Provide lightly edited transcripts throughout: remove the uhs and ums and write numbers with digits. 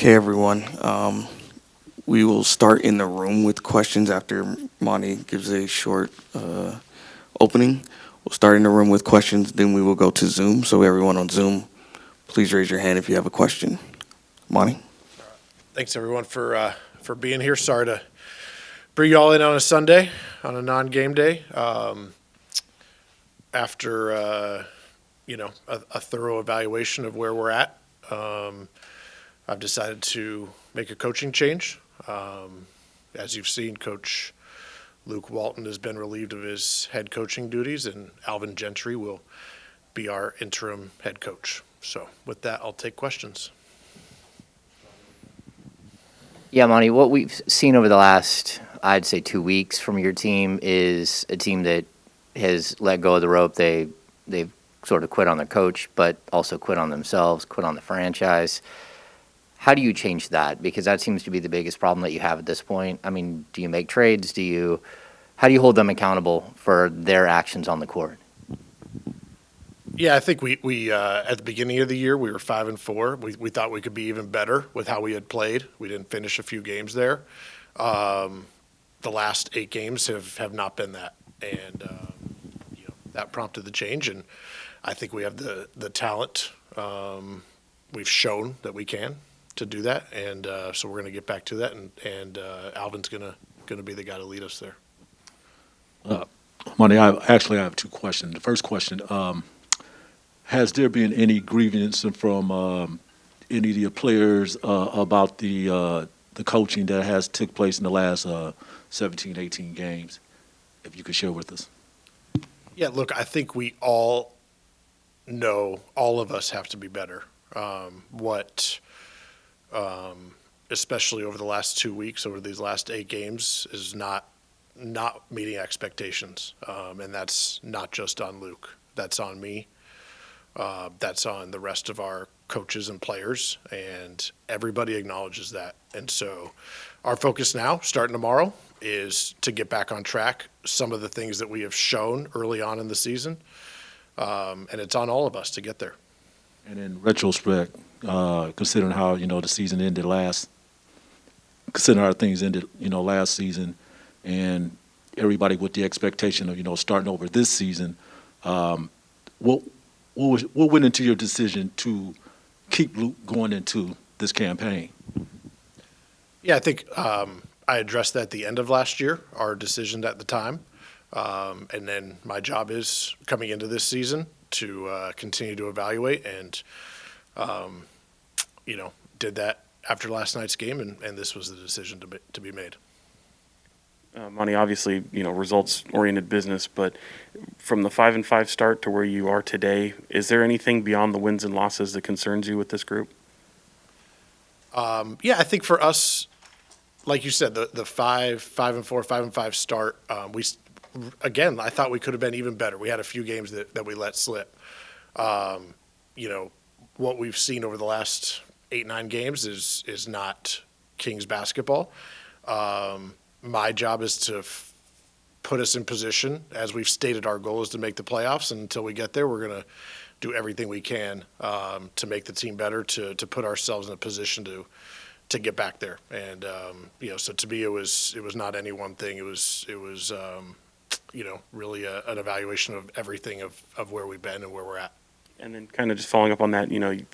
Okay, everyone. We will start in the room with questions after Monty gives a short opening. We'll start in the room with questions, then we will go to Zoom. So everyone on Zoom, please raise your hand if you have a question. Monty? Thanks everyone for being here. Sorry to bring you all in on a Sunday, on a non-game day. After a thorough evaluation of where we're at, I've decided to make a coaching change. As you've seen, Coach Luke Walton has been relieved of his head coaching duties, and Alvin Gentry will be our interim head coach. So with that, I'll take questions. Yeah, Monty, what we've seen over the last, I'd say, 2 weeks from your team is a team that has let go of the rope. They've sort of quit on their coach, but also quit on themselves, quit on the franchise. How do you change that? Because that seems to be the biggest problem that you have at this point. I mean, do you make trades? How do you hold them accountable for their actions on the court? Yeah, I think we at the beginning of the year, we were 5-4. We thought we could be even better with how we had played. We didn't finish a few games there. The last 8 games have not been that. And that prompted the change. And I think we have the talent. We've shown that we can to do that. And so we're going to get back to that. And Alvin's going to be the guy to lead us there. Monty, I have 2 questions. The first question, has there been any grievance from any of the players about the coaching that has took place in the last 17, 18 games? If you could share with us. Yeah, look, I think we all know all of us have to be better. Especially over the last 2 weeks, over these last 8 games, is not meeting expectations. And that's not just on Luke. That's on me. That's on the rest of our coaches and players, and everybody acknowledges that. And so our focus now, starting tomorrow, is to get back on track. Some of the things that we have shown early on in the season, and it's on all of us to get there. And in retrospect, considering how the season ended considering how things ended last season, and everybody with the expectation of starting over this season, what went into your decision to keep Luke going into this campaign? Yeah, I think I addressed that at the end of last year, our decision at the time. And then my job is coming into this season to continue to evaluate and, did that after last night's game, and this was the decision to be made. Monty, obviously, results-oriented business, but from the 5-5 start to where you are today, is there anything beyond the wins and losses that concerns you with this group? Yeah, I think for us, like you said, the 5-4, 5-5 start, I thought we could have been even better. We had a few games that we let slip. What we've seen over the last 8-9 games is not Kings basketball. My job is to put us in position. As we've stated, our goal is to make the playoffs, and until we get there, we're going to do everything we can to make the team better, to put ourselves in a position to get back there. And so to me, it was not any one thing. It was really an evaluation of everything of where we've been and where we're at. And then kind of just following up on that,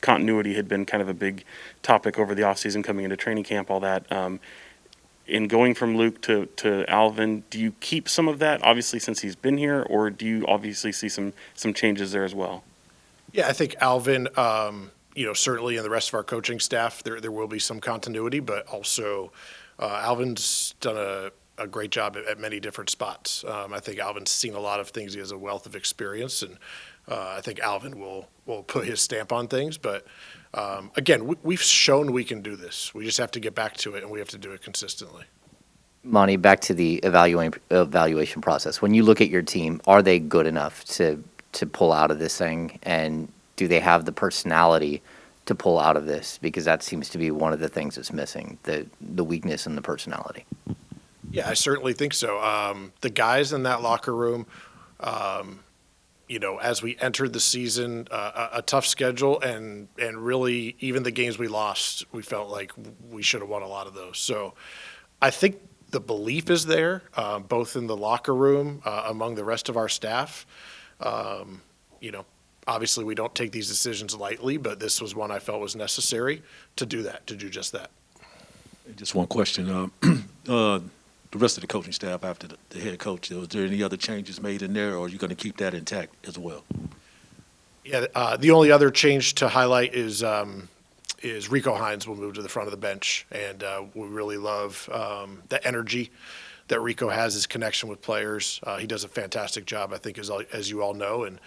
continuity had been kind of a big topic over the offseason, coming into training camp, all that. In going from Luke to Alvin, do you keep some of that, obviously, since he's been here, or do you obviously see some changes there as well? Yeah, I think Alvin, certainly in the rest of our coaching staff, there will be some continuity, but also Alvin's done a great job at many different spots. I think Alvin's seen a lot of things. He has a wealth of experience, and I think Alvin will put his stamp on things. But, again, we've shown we can do this. We just have to get back to it, and we have to do it consistently. Monty, back to the evaluation process. When you look at your team, are they good enough to pull out of this thing, and do they have the personality to pull out of this? Because that seems to be one of the things that's missing, the weakness in the personality. Yeah, I certainly think so. The guys in that locker room, as we entered the season, a tough schedule, and really even the games we lost, we felt like we should have won a lot of those. So I think the belief is there, both in the locker room, among the rest of our staff. Obviously we don't take these decisions lightly, but this was one I felt was necessary to do just that. Just one question. The rest of the coaching staff after the head coach, was there any other changes made in there, or are you going to keep that intact as well? Yeah, the only other change to highlight is Rico Hines will move to the front of the bench, and we really love the energy that Rico has, his connection with players. He does a fantastic job, I think, as you all know, and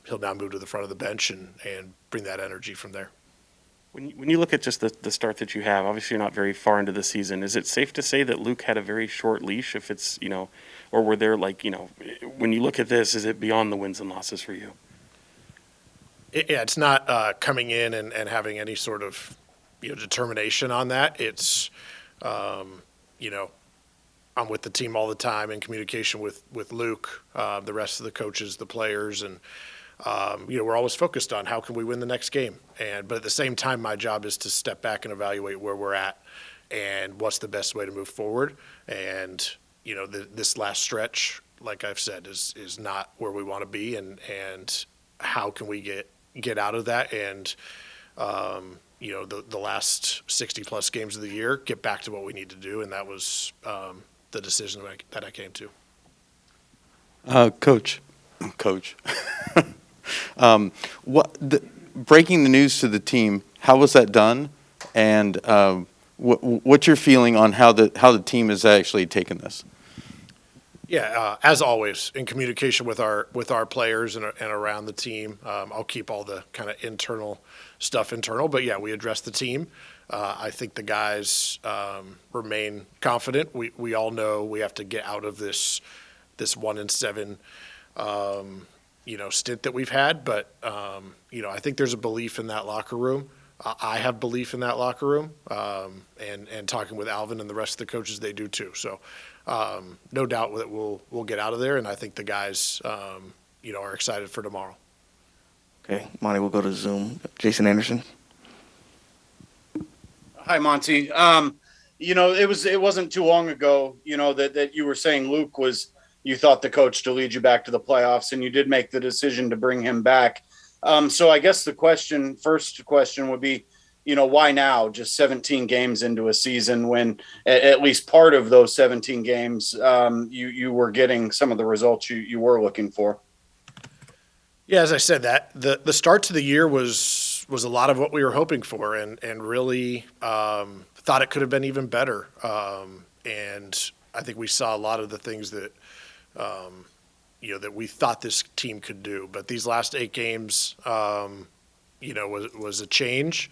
he'll now move to the front of the bench and bring that energy from there. When you look at just the start that you have, obviously you're not very far into the season. Is it safe to say that Luke had a very short leash? If it's or were there when you look at this, is it beyond the wins and losses for you? It's not coming in and having any sort of determination on that. It's I'm with the team all the time in communication with Luke, the rest of the coaches, the players, and we're always focused on how can we win the next game. But at the same time, my job is to step back and evaluate where we're at and what's the best way to move forward. And this last stretch, like I've said, is not where we want to be, and how can we get out of that and the last 60 plus games of the year get back to what we need to do, and that was the decision that I came to. Coach, breaking the news to the team, how was that done, and what's your feeling on how the team has actually taken this? Yeah, as always, in communication with our players and around the team. I'll keep all the kind of internal stuff internal, but yeah, we addressed the team. I think the guys remain confident. We all know we have to get out of this 1-7 stint that we've had, but I think there's a belief in that locker room. I have belief in that locker room, and talking with Alvin and the rest of the coaches, they do too. So no doubt that we'll get out of there, and I think the guys are excited for tomorrow. Okay, Monty, we'll go to Zoom. Jason Anderson. Hi, Monty. It wasn't too long ago, that you were saying Luke you thought the coach to lead you back to the playoffs, and you did make the decision to bring him back. So I guess the first question would be, why now, just 17 games into a season, when at least part of those 17 games, you were getting some of the results you were looking for? Yeah, as I said, that the start to the year was a lot of what we were hoping for, and really thought it could have been even better. And I think we saw a lot of the things that that we thought this team could do. But these last 8 games, was a change.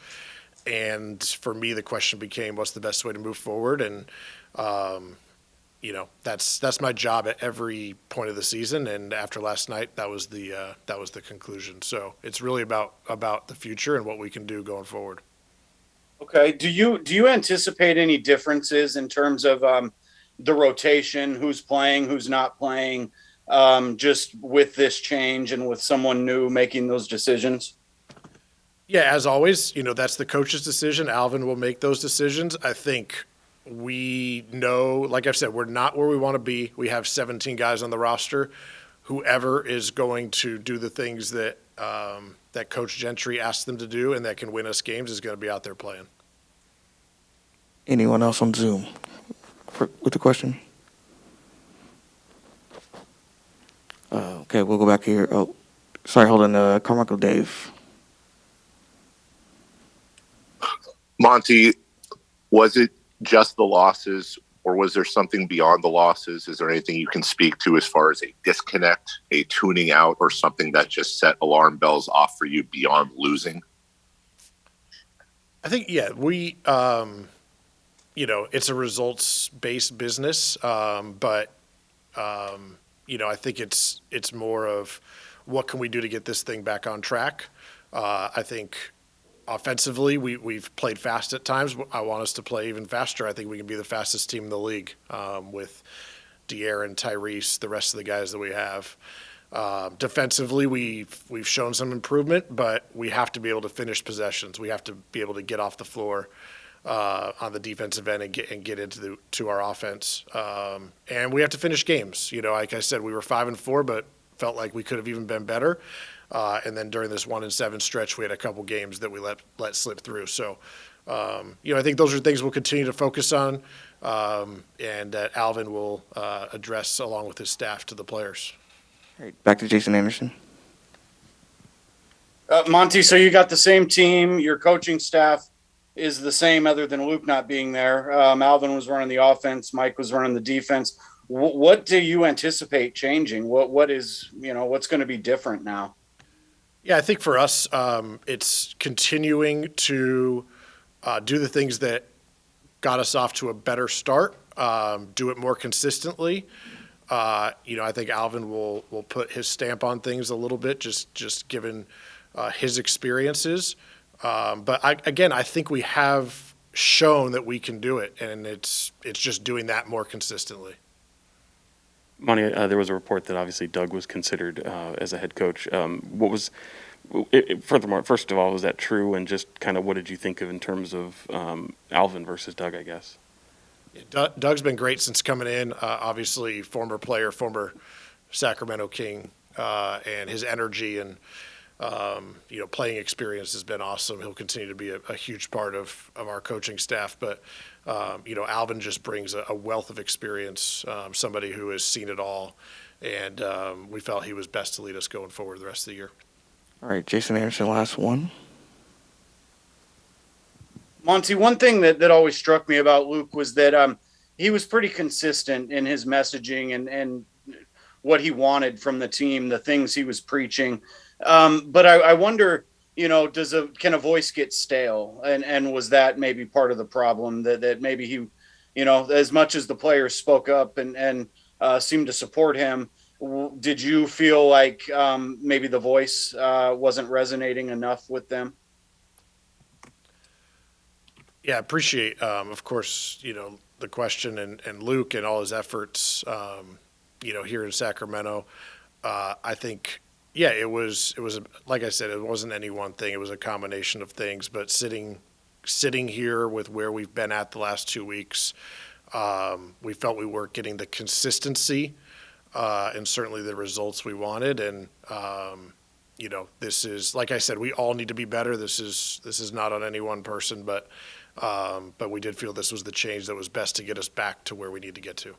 And for me, the question became, what's the best way to move forward? And that's my job at every point of the season. And after last night, that was the conclusion. So it's really about the future and what we can do going forward. Okay. Do you anticipate any differences in terms of the rotation, who's playing, who's not playing, just with this change and with someone new making those decisions? Yeah, as always, that's the coach's decision. Alvin will make those decisions. I think we know, like I've said, we're not where we want to be. We have 17 guys on the roster. Whoever is going to do the things that that Coach Gentry asked them to do and that can win us games is going to be out there playing. Anyone else on Zoom with the question? Okay, we'll go back here. Oh, sorry, hold on. Carmichael Dave. Monty, was it just the losses, or was there something beyond the losses? Is there anything you can speak to as far as a disconnect, a tuning out, or something that just set alarm bells off for you beyond losing? I think, yeah, we, it's a results-based business, but, I think it's more of what can we do to get this thing back on track. I think offensively, we've played fast at times. I want us to play even faster. I think we can be the fastest team in the league with De'Aaron, Tyrese, the rest of the guys that we have. Defensively, we've shown some improvement, but we have to be able to finish possessions. We have to be able to get off the floor on the defensive end and get into our offense. And we have to finish games. Like I said, we were 5-4, but felt like we could have even been better. And then during this 1-7 stretch, we had a couple games that we let slip through. So, I think those are things we'll continue to focus on, and that Alvin will address along with his staff to the players. All right, back to Jason Anderson. Monty, so you got the same team. Your coaching staff is the same other than Luke not being there. Alvin was running the offense. Mike was running the defense. What do you anticipate changing? What is, what's going to be different now? Yeah, I think for us, it's continuing to do the things that got us off to a better start, do it more consistently. I think Alvin will put his stamp on things a little bit, just given his experiences. But I think we have shown that we can do it, and it's just doing that more consistently. Monty, there was a report that obviously Doug was considered as a head coach. Furthermore, first of all, was that true? And just kind of what did you think of in terms of Alvin versus Doug, I guess? Doug's been great since coming in. Obviously, former player, former Sacramento King, and his energy and playing experience has been awesome. He'll continue to be a huge part of our coaching staff. But Alvin just brings a wealth of experience, somebody who has seen it all, and we felt he was best to lead us going forward the rest of the year. All right, Jason Anderson, last one. Monty, one thing that always struck me about Luke was that he was pretty consistent in his messaging and what he wanted from the team, the things he was preaching. But I wonder, can a voice get stale? And was that maybe part of the problem that maybe he, as much as the players spoke up and seemed to support him, did you feel like maybe the voice wasn't resonating enough with them? Yeah, appreciate, of course, the question and Luke and all his efforts, here in Sacramento. I think, yeah, it was like I said, it wasn't any one thing. It was a combination of things. But sitting here with where we've been at the last 2 weeks, we felt we weren't getting the consistency and certainly the results we wanted. And this is, like I said, we all need to be better. This is not on any one person, but we did feel this was the change that was best to get us back to where we need to get to.